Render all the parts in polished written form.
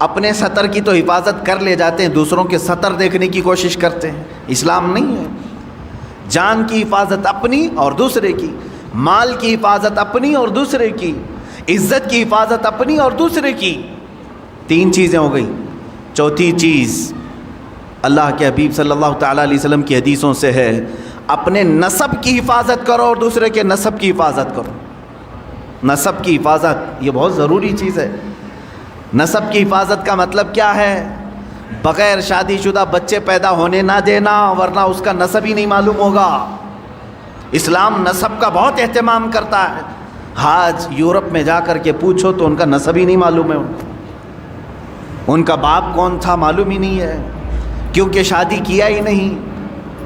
اپنے سطر کی تو حفاظت کر لے جاتے ہیں، دوسروں کے سطر دیکھنے کی کوشش کرتے ہیں۔ اسلام نہیں ہے۔ جان کی حفاظت اپنی اور دوسرے کی، مال کی حفاظت اپنی اور دوسرے کی، عزت کی حفاظت اپنی اور دوسرے کی۔ 3 چیزیں ہو گئی۔ چوتھی چیز اللہ کے حبیب صلی اللہ تعالیٰ علیہ وسلم کی حدیثوں سے ہے، اپنے نسب کی حفاظت کرو اور دوسرے کے نسب کی حفاظت کرو۔ نسب کی حفاظت یہ بہت ضروری چیز ہے۔ نسب کی حفاظت کا مطلب کیا ہے؟ بغیر شادی شدہ بچے پیدا ہونے نہ دینا، ورنہ اس کا نسب ہی نہیں معلوم ہوگا۔ اسلام نسب کا بہت اہتمام کرتا ہے۔ آج یورپ میں جا کر کے پوچھو تو ان کا نسب ہی نہیں معلوم ہے، ان کا باپ کون تھا معلوم ہی نہیں ہے، کیونکہ شادی کیا ہی نہیں۔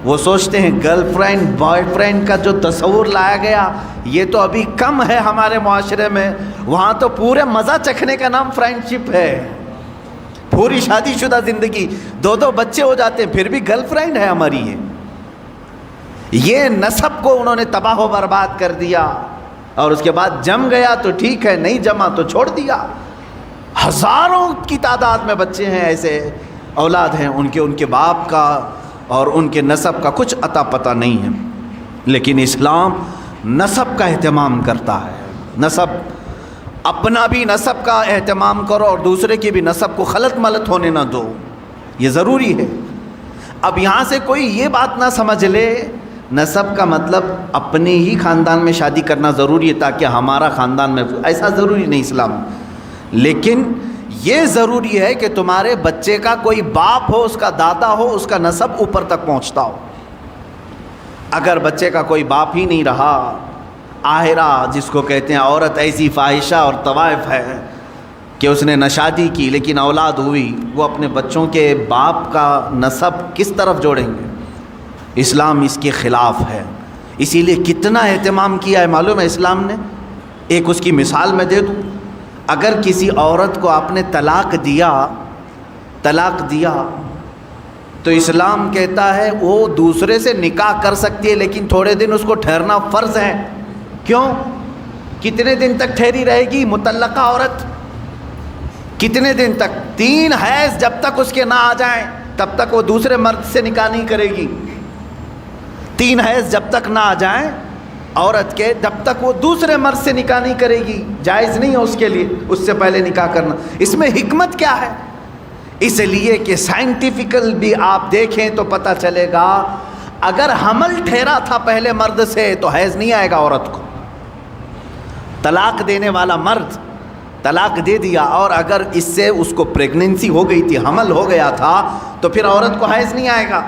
وہ سوچتے ہیں گرل فرینڈ بوائے فرینڈ کا جو تصور لایا گیا یہ تو ابھی کم ہے ہمارے معاشرے میں، وہاں تو پورے مزہ چکھنے کا نام فرینڈ شپ ہے۔ پوری شادی شدہ زندگی، 2 بچے ہو جاتے ہیں، پھر بھی گرل فرینڈ ہے ہماری۔ یہ نسب کو انہوں نے تباہ و برباد کر دیا، اور اس کے بعد جم گیا تو ٹھیک ہے، نہیں جما تو چھوڑ دیا۔ ہزاروں کی تعداد میں بچے ہیں، ایسے اولاد ہیں ان کے باپ کا اور ان کے نسب کا کچھ عطا پتہ نہیں ہے۔ لیکن اسلام نسب کا اہتمام کرتا ہے۔ نسب، اپنا بھی نسب کا اہتمام کرو اور دوسرے کی بھی نسب کو خلط ملط ہونے نہ دو، یہ ضروری ہے۔ اب یہاں سے کوئی یہ بات نہ سمجھ لے نسب کا مطلب اپنے ہی خاندان میں شادی کرنا ضروری ہے تاکہ ہمارا خاندان میں، ایسا ضروری نہیں اسلام۔ لیکن یہ ضروری ہے کہ تمہارے بچے کا کوئی باپ ہو، اس کا دادا ہو، اس کا نسب اوپر تک پہنچتا ہو۔ اگر بچے کا کوئی باپ ہی نہیں رہا، آہرہ جس کو کہتے ہیں، عورت ایسی فاحشہ اور طوائف ہے کہ اس نے نہ شادی کی لیکن اولاد ہوئی، وہ اپنے بچوں کے باپ کا نسب کس طرف جوڑیں گے؟ اسلام اس کے خلاف ہے۔ اسی لیے کتنا اہتمام کیا ہے معلوم ہے اسلام نے؟ ایک اس کی مثال میں دے دوں۔ اگر کسی عورت کو آپ نے طلاق دیا تو اسلام کہتا ہے وہ دوسرے سے نکاح کر سکتی ہے، لیکن تھوڑے دن اس کو ٹھہرنا فرض ہے۔ کیوں؟ کتنے دن تک ٹھہری رہے گی مطلقہ عورت؟ کتنے دن تک؟ 3 حیض جب تک اس کے نہ آ جائیں تب تک وہ دوسرے مرد سے نکاح نہیں کرے گی۔ 3 حیض جب تک نہ آ جائیں عورت کے، جب تک وہ دوسرے مرد سے نکاح نہیں کرے گی، جائز نہیں ہے اس کے لیے اس سے پہلے نکاح کرنا۔ اس میں حکمت کیا ہے؟ اس لیے کہ سائنٹیفیکل بھی آپ دیکھیں تو پتہ چلے گا، اگر حمل ٹھہرا تھا پہلے مرد سے تو حیض نہیں آئے گا عورت کو۔ طلاق دینے والا مرد طلاق دے دیا اور اگر اس سے اس کو پریگننسی ہو گئی تھی، حمل ہو گیا تھا، تو پھر عورت کو حیض نہیں آئے گا۔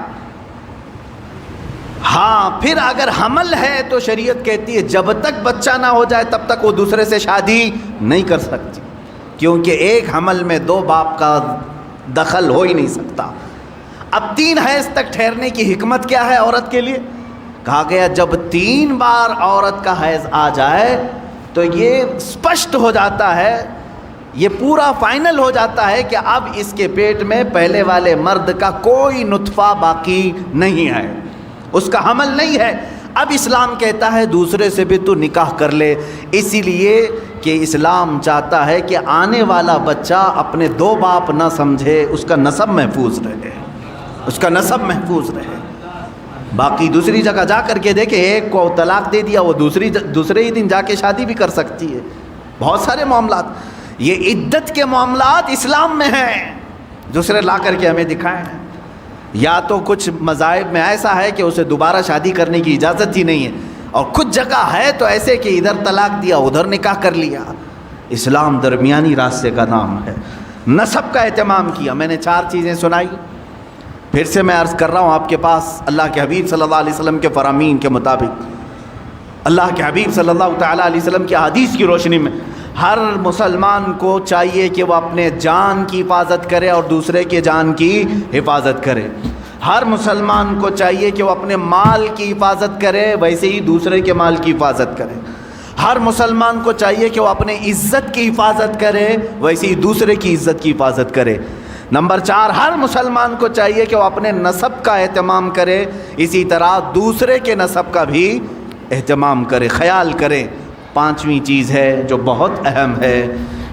ہاں، پھر اگر حمل ہے تو شریعت کہتی ہے جب تک بچہ نہ ہو جائے تب تک وہ دوسرے سے شادی نہیں کر سکتی، کیونکہ ایک حمل میں 2 باپ کا دخل ہو ہی نہیں سکتا۔ اب 3 حیض تک ٹھہرنے کی حکمت کیا ہے عورت کے لیے؟ کہا گیا جب 3 بار عورت کا حیض آ جائے تو یہ اسپشٹ ہو جاتا ہے، یہ پورا فائنل ہو جاتا ہے کہ اب اس کے پیٹ میں پہلے والے مرد کا کوئی نطفہ باقی نہیں ہے، اس کا حمل نہیں ہے۔ اب اسلام کہتا ہے دوسرے سے بھی تو نکاح کر لے، اسی لیے کہ اسلام چاہتا ہے کہ آنے والا بچہ اپنے 2 باپ نہ سمجھے، اس کا نسب محفوظ رہے، اس کا نسب محفوظ رہے۔ باقی دوسری جگہ جا کر کے دیکھیں، ایک کو طلاق دے دیا، وہ دوسرے ہی دن جا کے شادی بھی کر سکتی ہے۔ بہت سارے معاملات، یہ عدت کے معاملات اسلام میں ہیں، دوسرے لا کر کے ہمیں دکھائے ہیں۔ یا تو کچھ مذاہب میں ایسا ہے کہ اسے دوبارہ شادی کرنے کی اجازت ہی نہیں ہے، اور کچھ جگہ ہے تو ایسے کہ ادھر طلاق دیا ادھر نکاح کر لیا۔ اسلام درمیانی راستے کا نام ہے۔ نسب کا اہتمام کیا۔ میں نے 4 چیزیں سنائی، پھر سے میں عرض کر رہا ہوں آپ کے پاس، اللہ کے حبیب صلی اللہ علیہ وسلم کے فرامین کے مطابق، اللہ کے حبیب صلی اللہ تعالیٰ علیہ وسلم کی حدیث کی روشنی میں ہر مسلمان کو چاہیے کہ وہ اپنے جان کی حفاظت کرے اور دوسرے کے جان کی حفاظت کرے۔ ہر مسلمان کو چاہیے کہ وہ اپنے مال کی حفاظت کرے، ویسے ہی دوسرے کے مال کی حفاظت کرے۔ ہر مسلمان کو چاہیے کہ وہ اپنے عزت کی حفاظت کرے، ویسے ہی دوسرے کی عزت کی حفاظت کرے۔ نمبر 4، ہر مسلمان کو چاہیے کہ وہ اپنے نسب کا اہتمام کرے، اسی طرح دوسرے کے نسب کا بھی اہتمام کرے، خیال کرے۔ 5ویں چیز ہے جو بہت اہم ہے،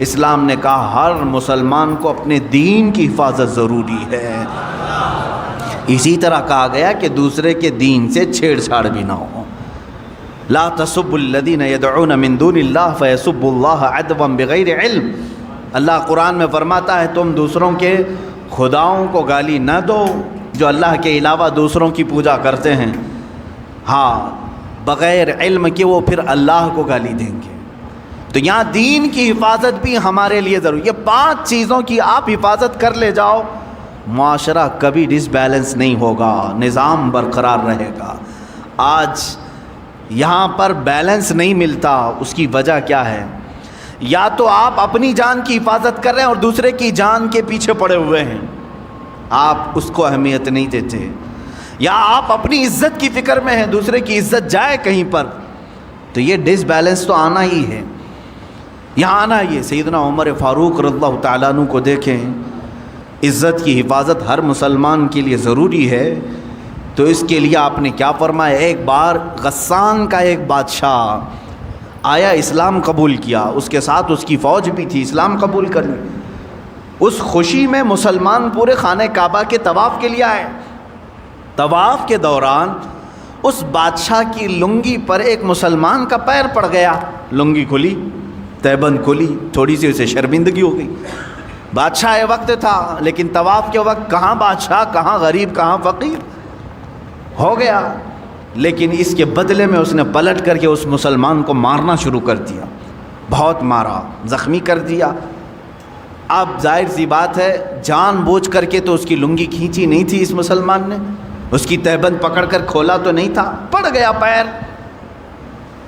اسلام نے کہا ہر مسلمان کو اپنے دین کی حفاظت ضروری ہے۔ اسی طرح کہا گیا کہ دوسرے کے دین سے چھیڑ چھاڑ بھی نہ ہو۔ لا تسبوا الذین یدعون من دون اللہ فیسبوا اللہ عدوا بغیر علم۔ اللہ قرآن میں فرماتا ہے تم دوسروں کے خداؤں کو گالی نہ دو جو اللہ کے علاوہ دوسروں کی پوجا کرتے ہیں، ہاں بغیر علم کہ وہ پھر اللہ کو گالی دیں گے۔ تو یہاں دین کی حفاظت بھی ہمارے لیے ضروری، یہ 5 چیزوں کی آپ حفاظت کر لے جاؤ، معاشرہ کبھی ڈس بیلنس نہیں ہوگا، نظام برقرار رہے گا۔ آج یہاں پر بیلنس نہیں ملتا، اس کی وجہ کیا ہے؟ یا تو آپ اپنی جان کی حفاظت کر رہے ہیں اور دوسرے کی جان کے پیچھے پڑے ہوئے ہیں، آپ اس کو اہمیت نہیں دیتے، یا آپ اپنی عزت کی فکر میں ہیں، دوسرے کی عزت جائے کہیں پر، تو یہ ڈس بیلنس تو آنا ہی ہے، یہاں آنا ہی ہے۔ سیدنا عمر فاروق رضی اللہ تعالیٰ عنہ کو دیکھیں، عزت کی حفاظت ہر مسلمان کے لیے ضروری ہے، تو اس کے لیے آپ نے کیا فرمایا؟ ایک بار غسان کا ایک بادشاہ آیا، اسلام قبول کیا، اس کے ساتھ اس کی فوج بھی تھی، اسلام قبول کر لی۔ اس خوشی میں مسلمان پورے خانہ کعبہ کے طواف کے لیے آئے۔ طواف کے دوران اس بادشاہ کی لنگی پر ایک مسلمان کا پیر پڑ گیا، لنگی کھلی، تہبند کھلی، تھوڑی سی اسے شرمندگی ہو گئی۔ بادشاہ وقت تھا، لیکن طواف کے وقت کہاں بادشاہ، کہاں غریب، کہاں فقیر ہو گیا، لیکن اس کے بدلے میں اس نے پلٹ کر کے اس مسلمان کو مارنا شروع کر دیا، بہت مارا، زخمی کر دیا۔ اب ظاہر سی بات ہے جان بوجھ کر کے تو اس کی لنگی کھینچی نہیں تھی اس مسلمان نے، اس کی تہبند پکڑ کر کھولا تو نہیں تھا، پڑ گیا پیر۔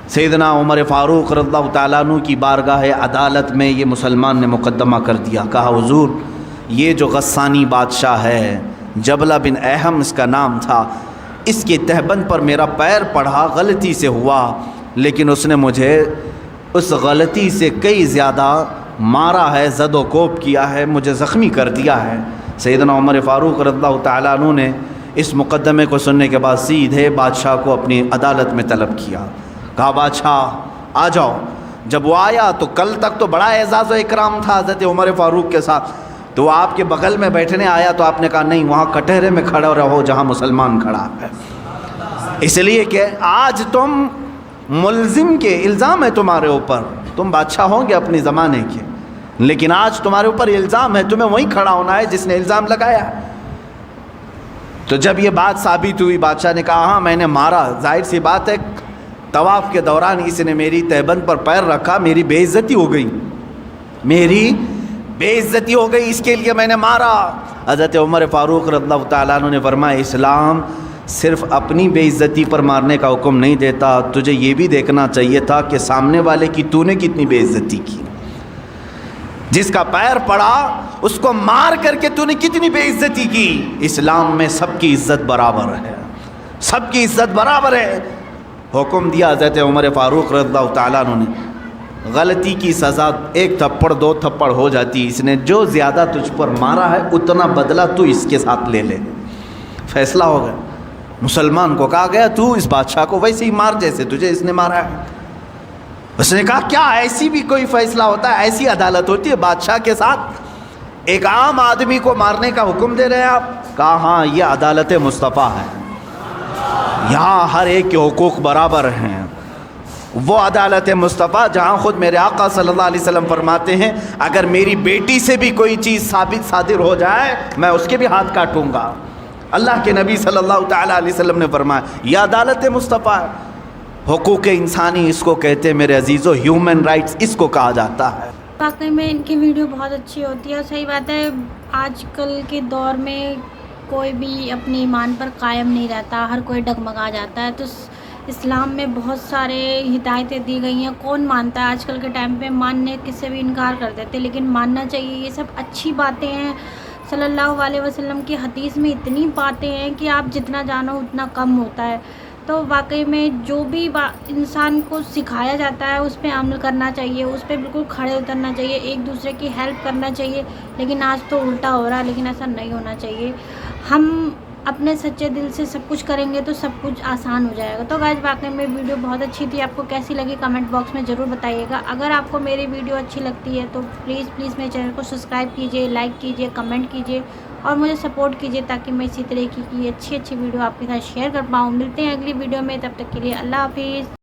سیدنا عمر فاروق رضی اللہ تعالیٰ عنہ کی بارگاہ عدالت میں یہ مسلمان نے مقدمہ کر دیا، کہا حضور یہ جو غسانی بادشاہ ہے، جبلہ بن احم اس کا نام تھا، اس کی تہبند پر میرا پیر پڑھا، غلطی سے ہوا، لیکن اس نے مجھے اس غلطی سے کئی زیادہ مارا ہے، زد و کوب کیا ہے، مجھے زخمی کر دیا ہے۔ سیدنا عمر فاروق رضی اللہ تعالیٰ عنہ نے اس مقدمے کو سننے کے بعد سیدھے بادشاہ کو اپنی عدالت میں طلب کیا، کہا بادشاہ آ جاؤ۔ جب وہ آیا تو کل تک تو بڑا اعزاز و اکرام تھا حضرت عمر فاروق کے ساتھ، تو وہ آپ کے بغل میں بیٹھنے آیا تو آپ نے کہا نہیں، وہاں کٹہرے میں کھڑا رہو جہاں مسلمان کھڑا ہے، اس لیے کہ آج تم ملزم کے الزام ہے تمہارے اوپر، تم بادشاہ ہوں گے اپنے زمانے کے، لیکن آج تمہارے اوپر الزام ہے، تمہیں وہیں کھڑا ہونا ہے جس نے الزام لگایا۔ تو جب یہ بات ثابت ہوئی، بادشاہ نے کہا ہاں میں نے مارا، ظاہر سی بات ہے طواف کے دوران اس نے میری تہبند پر پیر رکھا، میری بے عزتی ہو گئی، میری بے عزتی ہو گئی، اس کے لیے میں نے مارا۔ حضرت عمر فاروق رضی اللہ تعالیٰ عنہ نے فرمایا اسلام صرف اپنی بے عزتی پر مارنے کا حکم نہیں دیتا، تجھے یہ بھی دیکھنا چاہیے تھا کہ سامنے والے کی تو نے کتنی بے عزتی کی، جس کا پیر پڑا اس کو مار کر کے تو نے کتنی بے عزتی کی۔ اسلام میں سب کی عزت برابر ہے، سب کی عزت برابر ہے۔ حکم دیا حضرت عمر فاروق رضی اللہ تعالیٰ عنہ نے، غلطی کی سزا 1 تھپڑ 2 تھپڑ ہو جاتی، اس نے جو زیادہ تجھ پر مارا ہے اتنا بدلہ تو اس کے ساتھ لے لے۔ فیصلہ ہو گیا، مسلمان کو کہا گیا تو اس بادشاہ کو ویسے ہی مار جیسے تجھے اس نے مارا ہے۔ اس نے کہا کیا ایسی بھی کوئی فیصلہ ہوتا ہے، ایسی عدالت ہوتی ہے بادشاہ کے ساتھ ایک عام آدمی کو مارنے کا حکم دے رہے ہیں آپ؟ کہا ہاں یہ عدالت مصطفیٰ ہے، یہاں ہر ایک کے حقوق برابر ہیں، وہ عدالت مصطفیٰ جہاں خود میرے آقا صلی اللہ علیہ وسلم فرماتے ہیں اگر میری بیٹی سے بھی کوئی چیز ثابت صادر ہو جائے میں اس کے بھی ہاتھ کاٹوں گا۔ اللہ کے نبی صلی اللہ تعالیٰ علیہ وسلم نے فرمایا یہ عدالت مصطفیٰ ہے، حقوق انسانی اس کو کہتے ہیں میرے عزیزو، ہیومن رائٹس اس کو کہا جاتا ہے۔ واقعی میں ان کی ویڈیو بہت اچھی ہوتی ہے، اور صحیح بات ہے آج کل کے دور میں کوئی بھی اپنے ایمان پر قائم نہیں رہتا، ہر کوئی ڈگمگا جاتا ہے۔ تو اسلام میں بہت سارے ہدایتیں دی گئی ہیں، کون مانتا ہے آج کل کے ٹائم پہ، ماننے سے بھی انکار کر دیتے، لیکن ماننا چاہیے، یہ سب اچھی باتیں ہیں۔ صلی اللہ علیہ وسلم کی حدیث میں اتنی باتیں ہیں کہ آپ جتنا جانو اتنا کم ہوتا ہے۔ تو واقعی میں جو بھی انسان کو سکھایا جاتا ہے اس پہ عمل کرنا چاہیے، اس پہ بالکل کھڑے اترنا چاہیے، ایک دوسرے کی ہیلپ کرنا چاہیے، لیکن آج تو الٹا ہو رہا ہے، لیکن ایسا نہیں ہونا چاہیے۔ ہم اپنے سچے دل سے سب کچھ کریں گے تو سب کچھ آسان ہو جائے گا. تو گائز واقعی میں ویڈیو بہت اچھی تھی. آپ کو کیسی لگی کمنٹ باکس میں ضرور بتائیے گا. اگر آپ کو میری ویڈیو اچھی لگتی ہے تو پلیز میرے چینل کو سبسکرائب کیجیے, لائک کیجیے, کمنٹ کیجیے اور مجھے سپورٹ کیجیے تاکہ میں اسی طریقے کی اچھی ویڈیو آپ کے ساتھ شیئر کر پاؤں. ملتے ہیں اگلی ویڈیو میں, تب تک کے لیے اللہ حافظ.